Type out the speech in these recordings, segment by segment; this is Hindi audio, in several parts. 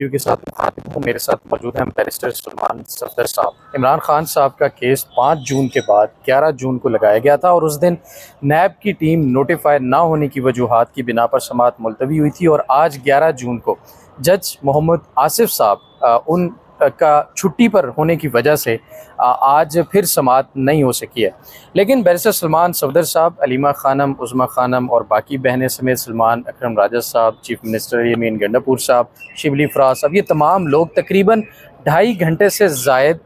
के साथ मुखातिब हूँ। मेरे साथ मौजूद हैं बैरिस्टर सलमान सफदर साहब। इमरान खान साहब का केस 5 जून के बाद 11 जून को लगाया गया था और उस दिन नैब की टीम नोटिफाई ना होने की वजूहात की बिना पर समाअत मुलतवी हुई थी और आज 11 जून को जज मोहम्मद आसिफ साहब उन का छुट्टी पर होने की वजह से आज फिर समाअत नहीं हो सकी है। लेकिन बैरिस्टर सलमान सफदर साहब, अलीमा खानम, उज़मा खानम और बाकी बहनें समेत सलमान अकरम राजा साहब, चीफ मिनिस्टर यमीन गंडापुर साहब, शिबली फराज साहब, ये तमाम लोग तकरीबन 2.5 घंटे से ज़ायद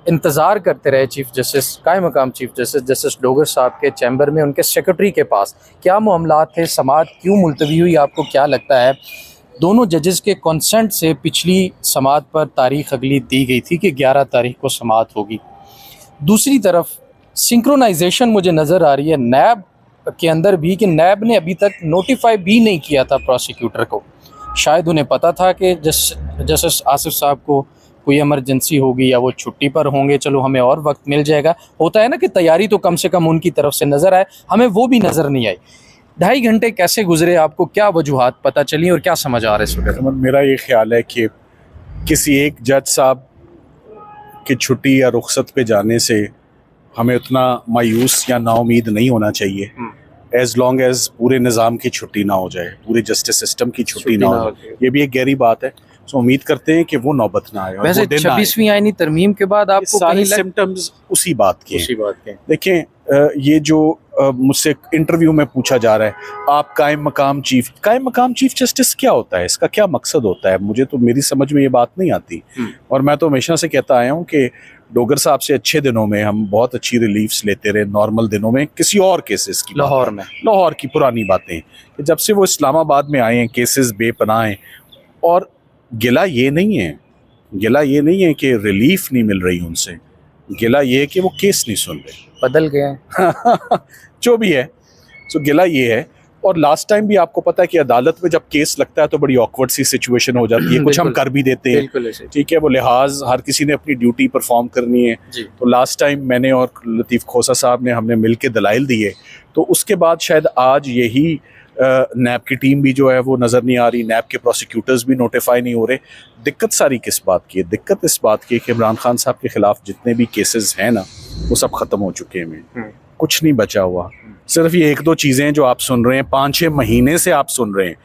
इंतज़ार करते रहे चीफ जस्टिस कायम मकाम चीफ जस्टिस डोगर साहब के चैम्बर में, उनके सेक्रेटरी के पास। क्या मामलात थे, समाअत क्यों मुलतवी हुई, आपको क्या लगता है? दोनों जजेस के कंसेंट से पिछली समाअत पर तारीख अगली दी गई थी कि 11 तारीख को समाअत होगी। दूसरी तरफ सिंक्रोनाइजेशन मुझे नज़र आ रही है नैब के अंदर भी कि नैब ने अभी तक नोटिफाई भी नहीं किया था प्रोसिक्यूटर को। शायद उन्हें पता था कि जस्टिस आसिफ साहब को कोई इमरजेंसी होगी या वो छुट्टी पर होंगे, चलो हमें और वक्त मिल जाएगा। होता है ना कि तैयारी तो कम से कम उनकी तरफ से नज़र आए, हमें वो भी नज़र नहीं आई। 2.5 घंटे कैसे गुजरे, आपको क्या वजूहात पता चली और क्या समझ आ रहा है इस वक्त? मेरा ये ख्याल है कि किसी एक जज साहब की छुट्टी या रुखसत पे जाने से हमें उतना मायूस या नाउमीद नहीं होना चाहिए, एज लॉन्ग एज पूरे निज़ाम की छुट्टी ना हो जाए, पूरे जस्टिस सिस्टम की छुट्टी ना हो जाए। ये भी एक गहरी बात है। तो उम्मीद करते हैं कि वो नौबत ना आए। वैसे 26वीं आईनी तरमीम के बाद आपको सारे सिम्टम्स उसी बात के देखें। ये जो मुझसे इंटरव्यू में पूछा जा रहा है, आप कायम मकाम चीफ जस्टिस क्या होता है, इसका क्या मकसद होता है, मुझे तो मेरी समझ में ये बात नहीं आती। और मैं तो हमेशा से कहता आया हूँ कि डोगर साहब से अच्छे दिनों में हम बहुत अच्छी रिलीफ्स लेते रहे, नॉर्मल दिनों में किसी और केसेस की, लाहौर की पुरानी बातें, कि जब से वो इस्लामाबाद में आए हैं केसेस बेपनाह हैं। और गिला ये नहीं है कि रिलीफ नहीं मिल रही उनसे, गिला ये है कि वो केस नहीं सुन रहे, बदल गए हैं। जो भी है, तो गिला ये है। और लास्ट टाइम भी आपको पता है कि अदालत में जब केस लगता है तो बड़ी ऑकवर्ड सी सिचुएशन हो जाती है, कुछ हम कर भी देते हैं, ठीक है, वो लिहाज हर किसी ने अपनी ड्यूटी परफॉर्म करनी है। तो लास्ट टाइम मैंने और लतीफ़ खोसा साहब ने हमने मिल के दलाइल दिए, तो उसके बाद शायद आज यही नैब की टीम भी जो है वो नज़र नहीं आ रही, नैब के प्रोसिक्यूटर्स भी नोटिफाई नहीं हो रहे। दिक्कत सारी किस बात की है? दिक्कत इस बात की है कि इमरान खान साहब के खिलाफ जितने भी केसेस हैं ना, वो सब ख़त्म हो चुके हैं, कुछ नहीं बचा हुआ। सिर्फ ये 1-2 चीज़ें जो आप सुन रहे हैं, 5-6 महीने से आप सुन रहे हैं,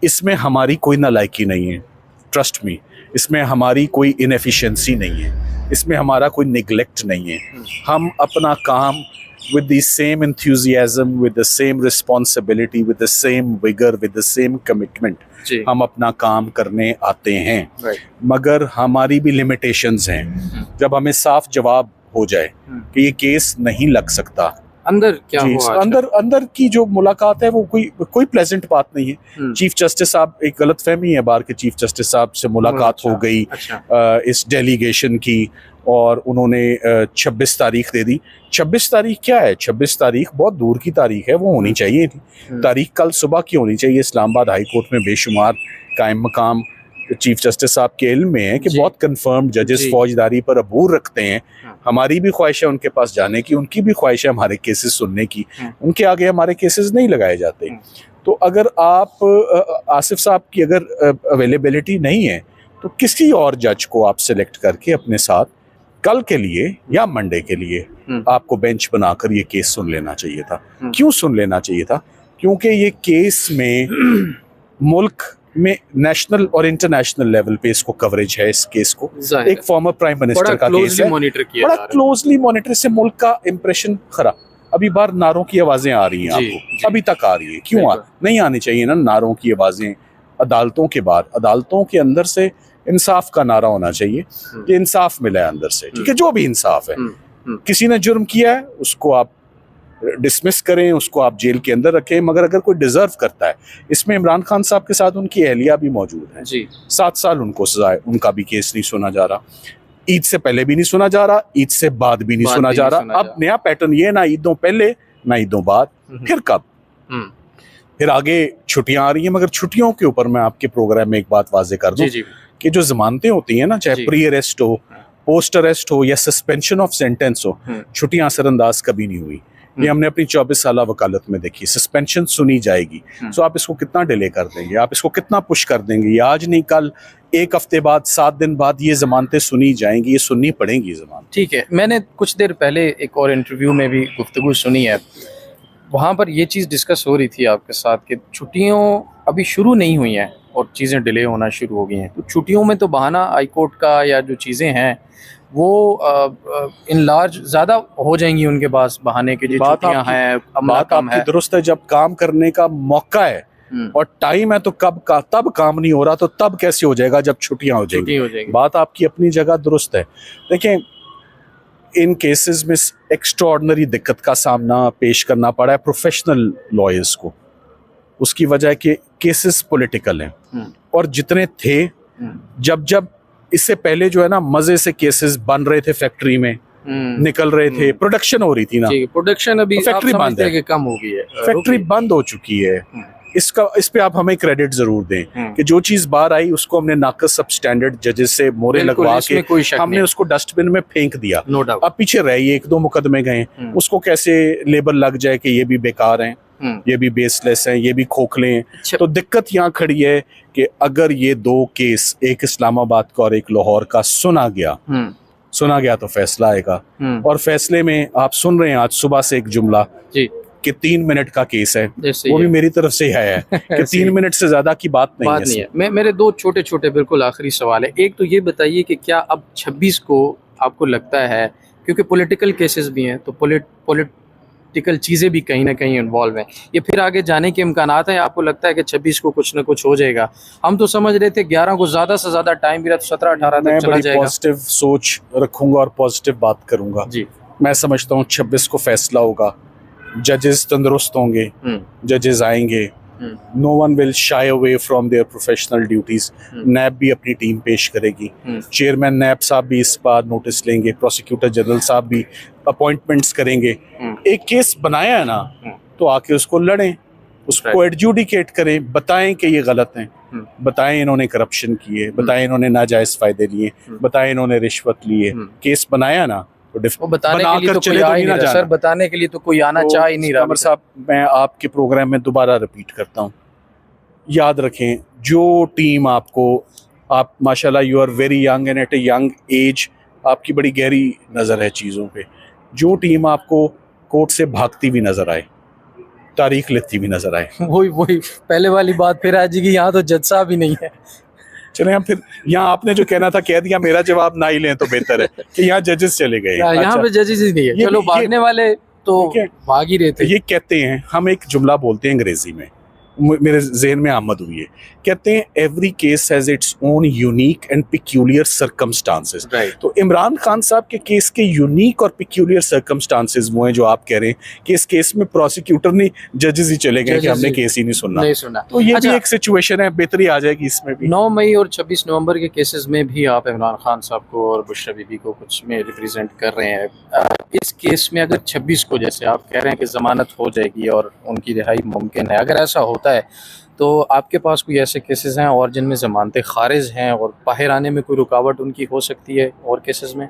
इसमें हमारी कोई नालायकी नहीं है, ट्रस्ट मी। इसमें हमारी कोई इनएफिशिएंसी नहीं है, इसमें हमारा कोई निगलेक्ट नहीं है। हम अपना काम with the same enthusiasm, with the same responsibility, with the same vigor, with the same commitment, हम अपना काम करने आते हैं। मगर हमारी भी लिमिटेशंस हैं। जब हमें साफ जवाब हो जाए कि ये केस नहीं लग सकता, अंदर क्या हुआ? अंदर की जो मुलाकात है वो कोई प्लेजेंट बात नहीं है। चीफ जस्टिस साहब, एक गलतफहमी है बार के चीफ जस्टिस साहब से मुलाकात हो गई इस डेलीगेशन की, और उन्होंने 26 तारीख दे दी। 26 तारीख क्या है? 26 तारीख बहुत दूर की तारीख है, वो होनी चाहिए थी। तारीख कल सुबह की होनी चाहिए। इस्लामाबाद हाई कोर्ट में बेशुमार कायम मकाम चीफ जस्टिस साहब के इल्म में है कि बहुत कंफर्म जजेस फौजदारी पर अबूर रखते हैं। हमारी भी ख्वाहिश है उनके पास जाने की, उनकी भी ख्वाहिश है हमारे केसेस सुनने की। उनके आगे हमारे केसेस नहीं लगाए जाते। तो अगर आप आसिफ साहब की अगर अवेलेबिलिटी नहीं है तो किसी और जज को आप सिलेक्ट करके अपने साथ कल के लिए या मंडे के लिए आपको बेंच बनाकर ये केस सुन लेना चाहिए था। क्यों सुन लेना चाहिए था? क्योंकि ये केस में मुल्क में नेशनल और इंटरनेशनल लेवल पे इसको कवरेज है। इस केस को एक फॉर्मर प्राइम मिनिस्टर का केस है, बड़ा क्लोजली मॉनिटर से मुल्क का इंप्रेशन खराब। अभी बार नारों की आवाजें आ रही हैं आपको, अभी तक आ रही है, क्यों नहीं आनी चाहिए ना नारों की आवाजें अदालतों के बाद? अदालतों के अंदर से इंसाफ का नारा होना चाहिए कि इंसाफ मिला है अंदर से, ठीक है, जो भी इंसाफ है। किसी ने जुर्म किया है उसको आप डिसमिस करें, उसको आप जेल के अंदर रखें, मगर अगर कोई डिजर्व करता है, इसमें इमरान खान साहब के साथ उनकी अहलिया भी मौजूद है, 7 साल उनको सजा है, उनका भी केस नहीं सुना जा रहा। ईद से पहले भी नहीं सुना जा रहा, ईद से बाद भी नहीं सुना जा रहा। अब नया पैटर्न ये, ना ईदों पहले ना ईदों बाद, फिर कब? फिर आगे छुट्टियां आ रही हैं। मगर छुट्टियों के ऊपर मैं आपके प्रोग्राम में एक बात वाजे कर दूं कि जो जमानतें होती हैं ना, चाहे प्री अरेस्ट हो, पोस्ट अरेस्ट हो या सस्पेंशन ऑफ सेंटेंस हो, छुट्टियां असरअंदाज कभी नहीं हुई। ये हमने अपनी 24 साल वकालत में देखी। सस्पेंशन सुनी जाएगी, तो आप इसको कितना डिले कर देंगे, आप इसको कितना पुश कर देंगे? ये आज नहीं कल, एक हफ्ते बाद, 7 दिन बाद ये जमानतें सुनी जाएंगी, ये सुननी पड़ेंगी जमानत। ठीक है, मैंने कुछ देर पहले एक और इंटरव्यू में भी गुफ्तगू सुनी है, वहाँ पर ये चीज़ डिस्कस हो रही थी आपके साथ कि छुट्टियों अभी शुरू नहीं हुई हैं और चीज़ें डिले होना शुरू हो गई हैं। तो छुट्टियों में तो बहाना हाई कोर्ट का या जो चीज़ें हैं वो इन लार्ज ज़्यादा हो जाएंगी उनके पास बहाने के, जो छुट्टियाँ हैं, अमला कम है। दुरुस्त है, जब काम करने का मौका है और टाइम है तो तब काम नहीं हो रहा, तो तब कैसे हो जाएगा जब छुट्टियां हो जाएंगी? बात आपकी अपनी जगह दुरुस्त है। देखें, इन केसेस में एक्स्ट्राऑर्डिनरी दिक्कत का सामना पेश करना पड़ा है प्रोफेशनल लॉयर्स को। उसकी वजह है कि केसेस पॉलिटिकल हैं, और जितने थे, जब इससे पहले जो है ना, मजे से केसेस बन रहे थे, फैक्ट्री में निकल रहे थे, प्रोडक्शन हो रही थी ना, प्रोडक्शन अभी फैक्ट्री बंद है, कम हो गई है, फैक्ट्री बंद हो चुकी है। इस पे आप हमें क्रेडिट जरूर दें कि जो चीज बाहर आई उसको हमने नाकस सब स्टैंडर्ड जजेस से मोरे लगवा के हमने उसको डस्टबिन में फेंक दिया। अब पीछे रहे 1-2 मुकदमे गए, उसको कैसे लेबल लग जाए कि ये भी बेकार हैं, ये भी बेसलेस हैं, ये भी खोखले हैं। तो दिक्कत यहाँ खड़ी है कि अगर ये 2 केस, एक इस्लामाबाद का और एक लाहौर का, सुना गया तो फैसला आएगा। और फैसले में आप सुन रहे हैं आज सुबह से एक जुमला कि 3 मिनट का केस है, वो भी मेरी तरफ से है कि 3 मिनट से ज्यादा की बात नहीं है। मेरे 2 छोटे बिल्कुल आखिरी सवाल है। एक तो ये बताइए कि क्या अब 26 को आपको लगता है, क्योंकि पॉलिटिकल केसेस भी हैं, तो पॉलिटिकल चीज़ें भी कहीं ना कहीं इन्वॉल्व हैं, ये फिर आगे जाने के इम्कानात हैं? आपको लगता है कि 26 को कुछ ना कुछ हो जाएगा? हम तो समझ रहे थे 11 को ज़्यादा से ज़्यादा टाइम भी रहा, तो 17-18 तक चला जाएगा। पॉजिटिव सोच रखूंगा और पॉजिटिव बात करूंगा जी। मैं समझता हूँ 26 को फैसला होगा, जजेस तंदुरुस्त होंगे, जजेस आएंगे, no one will shy away from their professional duties. नैब भी अपनी टीम पेश करेगी, चेयरमैन नैब साहब भी इस बार नोटिस लेंगे, प्रोसिक्यूटर जनरल साहब भी अपॉइंटमेंट्स करेंगे। एक केस बनाया है ना, तो आके उसको लड़ें, उसको एडजुडिकेट करें, बताएं कि ये गलत है, बताएं इन्होंने करप्शन किए, बताएं इन्होंने नाजायज फायदे लिए, बताएं इन्होंने रिश्वत लिए। केस बनाया ना, वो बताने के लिए तो कोई आ ही नहीं रहा सर, बताने के लिए तो कोई आना चाह ही नहीं रहा। कमर साहब, मैं आपके प्रोग्राम में दोबारा रिपीट करता हूँ, याद रखें, जो टीम आप माशाल्लाह you are very young and at a young age, आपकी बड़ी गहरी नज़र है चीज़ों पे। जो टीम आपको कोर्ट से भागती भी नजर आए, तारीख लेती भी नजर आए, वही पहले वाली बात फिर आ जाएगी, यहाँ तो जज साहब ही नहीं है। चले हम फिर, यहाँ आपने जो कहना था कह दिया, मेरा जवाब ना ही लें तो बेहतर है कि यहाँ जजेस चले गए। यहाँ पे जजेस ही नहीं है, चलो भागने वाले तो भाग ही रहे थे। ये कहते हैं, हम एक जुमला बोलते हैं अंग्रेजी में, मेरे जहन में आमद हुई है, कहते हैं every case has its own unique and peculiar circumstances. तो इमरान खान साहब के केस के यूनिक और पिक्यूलियर सर्कमस्टांसेस वो हैं जो आप कह रहे हैं कि इस केस में प्रोसिक्यूटर नहीं, जजेस ही चले गए कि हमने केस ही नहीं सुना। तो ये भी एक सिचुएशन है, बेहतरी आ जाएगी इसमें भी। 9 मई और 26 नवंबर के केसेस में भी आप इमरान खान साहब को और बुशरा बीबी को कुछ में रिप्रेजेंट कर रहे हैं। इस केस में अगर 26 को, जैसे आप कह रहे हैं कि जमानत हो जाएगी और उनकी रिहाई मुमकिन है, अगर ऐसा होता है तो आपके पास कोई ऐसे केसेस हैं और जिनमें जमानतें खारिज हैं और बाहर आने में कोई रुकावट उनकी हो सकती है? और केसेस में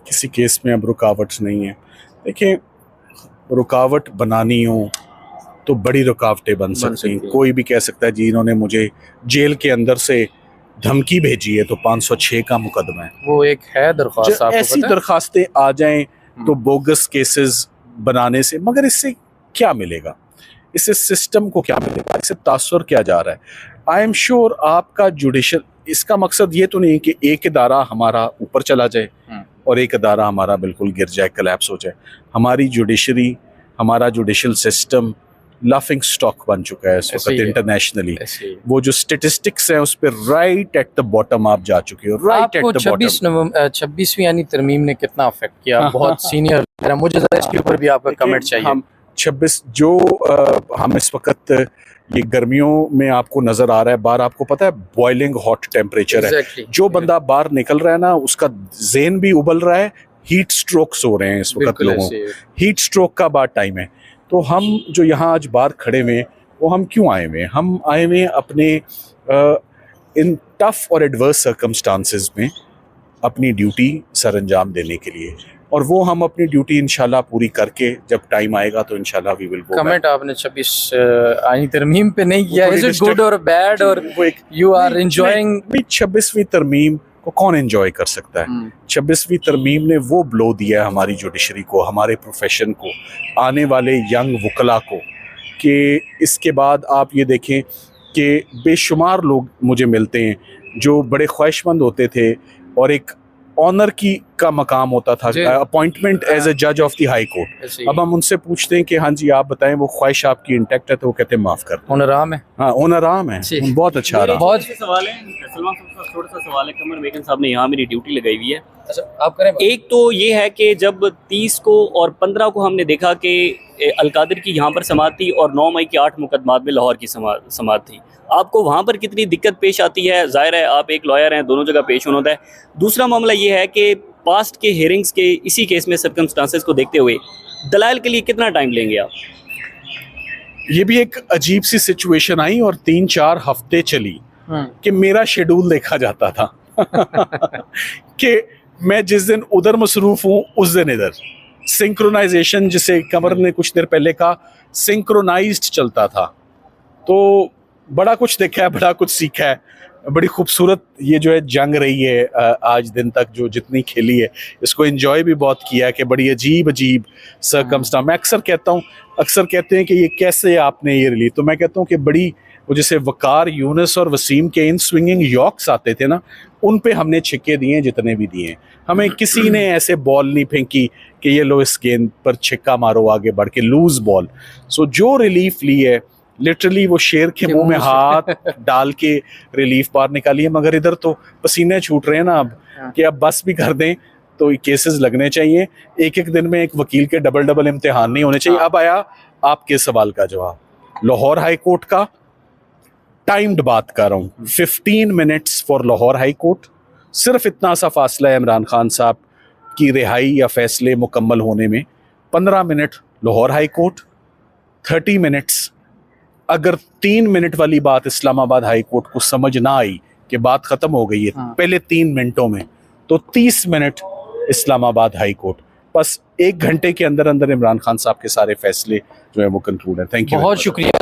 किसी केस में अब रुकावट नहीं है। देखिए, रुकावट बनानी हो तो बड़ी रुकावटें बन सकती हैं। कोई भी कह सकता है जी इन्होंने मुझे जेल के अंदर से धमकी भेजी है तो 506 का मुकदमा है, वो एक है दरख्वास्त। ऐसी दरखास्तें आ जाएं तो बोगस केसेस बनाने से, मगर इससे क्या मिलेगा? इससे सिस्टम को क्या मिलेगा? इससे तासुर क्या जा रहा है? आई एम श्योर आपका जुडिशल, इसका मकसद ये तो नहीं कि एक इदारा हमारा ऊपर चला जाए और एक इदारा हमारा बिल्कुल गिर जाए, कोलैप्स हो जाए। हमारी जुडिशरी, हमारा जुडिशल सिस्टम लाफिंग स्टॉक बन चुका है इस वक्त इंटरनेशनली। वो जो स्टेटिस्टिक्स हैं उस पर राइट एट द बॉटम आप जा चुके हो, राइट एट द बॉटम। 26वीं यानी तरमीम ने कितना अफेक्ट किया? बहुत सीनियर, मुझे ज़रा इसके ऊपर भी आपका कमेंट चाहिए। हम 26 जो हम इस वक्त ये गर्मियों में आपको नजर आ रहा है, बाहर आपको पता है बॉइलिंग हॉट टेम्परेचर है। जो बंदा बाहर निकल रहा है ना, उसका ज़हन भी उबल रहा है, हीट स्ट्रोक्स हो रहे हैं इस वक्त लोगों, हीट स्ट्रोक का बाद टाइम है। तो हम जो यहाँ आज बाहर खड़े हुए हैं, वो हम क्यों आए हुए हैं? हम आए हुए हैं अपने इन टफ और एडवर्स सर्कमस्टांसेस में अपनी ड्यूटी सर अंजाम देने के लिए। और वो हम अपनी ड्यूटी इंशाल्लाह पूरी करके जब टाइम आएगा तो इंशाल्लाह वी विल गो। कमेंट आपने 26 आईनी तरमीम पे नहीं किया, इज इट गुड और बैड और यू आर एंजॉयिंग? 26वीं तरमीम को कौन एंजॉय कर सकता है? 26वीं तरमीम ने वो ब्लो दिया है हमारी जुडिशरी को, हमारे प्रोफेशन को, आने वाले यंग वकला को, कि इसके बाद आप ये देखें कि बेशुमार लोग मुझे मिलते हैं जो बड़े ख्वाहिशमंद होते थे और एक ऑनर का मकाम होता था, अपॉइंटमेंट एज ए जज ऑफ द हाई कोर्ट। अब हम उनसे पूछते हैं कि हाँ जी आप बताएं वो ख्वाहिश आपकी इंटैक्ट है, तो वो कहते हैं माफ कर दो, आराम है। हाँ आराम है, बहुत अच्छा रहा। बहुत सवाल है सलमान साहब, थोड़ा सा सवाल है। कमर बेगम साहब ने यहाँ मेरी ड्यूटी लगाई हुई है। अच्छा आप करें। एक तो ये है कि जब 30 को और 15 को हमने देखा कि अलकादिर की यहाँ पर समात थी और 9 मई के 8 मुकदमात में लाहौर की समात थी, आपको वहाँ पर कितनी दिक्कत पेश आती है? जाहिर है आप एक लॉयर हैं, दोनों जगह पेश होना होता है। दूसरा मामला ये है कि पास्ट के हियरिंग्स के इसी केस में सर्कमस्टांसेस को देखते हुए दलाइल के लिए कितना टाइम लेंगे आप? ये भी एक अजीब सी सिचुएशन आई और 3-4 हफ्ते चली कि मेरा शेड्यूल देखा जाता था कि मैं जिस दिन उधर मसरूफ हूँ उस दिन इधर। सिंक्रोनाइजेशन जिसे कमर ने कुछ देर पहले कहा, सिंक्रोनाइज्ड चलता था। तो बड़ा कुछ देखा है, बड़ा कुछ सीखा है। बड़ी खूबसूरत ये जो है जंग रही है आज दिन तक, जो जितनी खेली है इसको एंजॉय भी बहुत किया है कि बड़ी अजीब अजीब सर्कमस्टांस। मैं अक्सर कहता हूँ, अक्सर कहते हैं कि ये कैसे आपने ये रिली, तो मैं कहता हूँ कि बड़ी वो जैसे वकार, यूनुस और वसीम के इन स्विंगिंग यॉक्स आते थे ना, उन पे हमने छिक्के दिए जितने भी दिए। हमें किसी ने ऐसे बॉल नहीं फेंकी कि ये लो इस गेंद पर छिक्का मारो आगे बढ़ के, लूज बॉल। सो जो रिलीफ ली है लिटरली वो शेर के मुंह में हाथ डाल के रिलीफ बाहर निकाली है। मगर इधर तो पसीने छूट रहे हैं ना अब कि अब बस भी कर दें, तो केसेस लगने चाहिए। एक एक दिन में एक वकील के डबल इम्तिहान नहीं होने चाहिए। अब आया आपके सवाल का जवाब, लाहौर हाई कोर्ट का टाइम्ड बात कर रहा हूँ, 15 minutes for Lahore high court. सिर्फ इतना सा फासला है इमरान खान साहब की रिहाई या फैसले मुकम्मल होने में। 15 minute Lahore high court, 30 minutes. अगर 3 मिनट वाली बात इस्लामाबाद हाई कोर्ट को समझ ना आई कि बात खत्म हो गई है पहले 3 मिनटों में, तो 30 मिनट इस्लामाबाद हाई कोर्ट। बस 1 घंटे के अंदर अंदर इमरान खान साहब के सारे फैसले जो है वो कंक्लूड है। थैंक यू, बहुत शुक्रिया।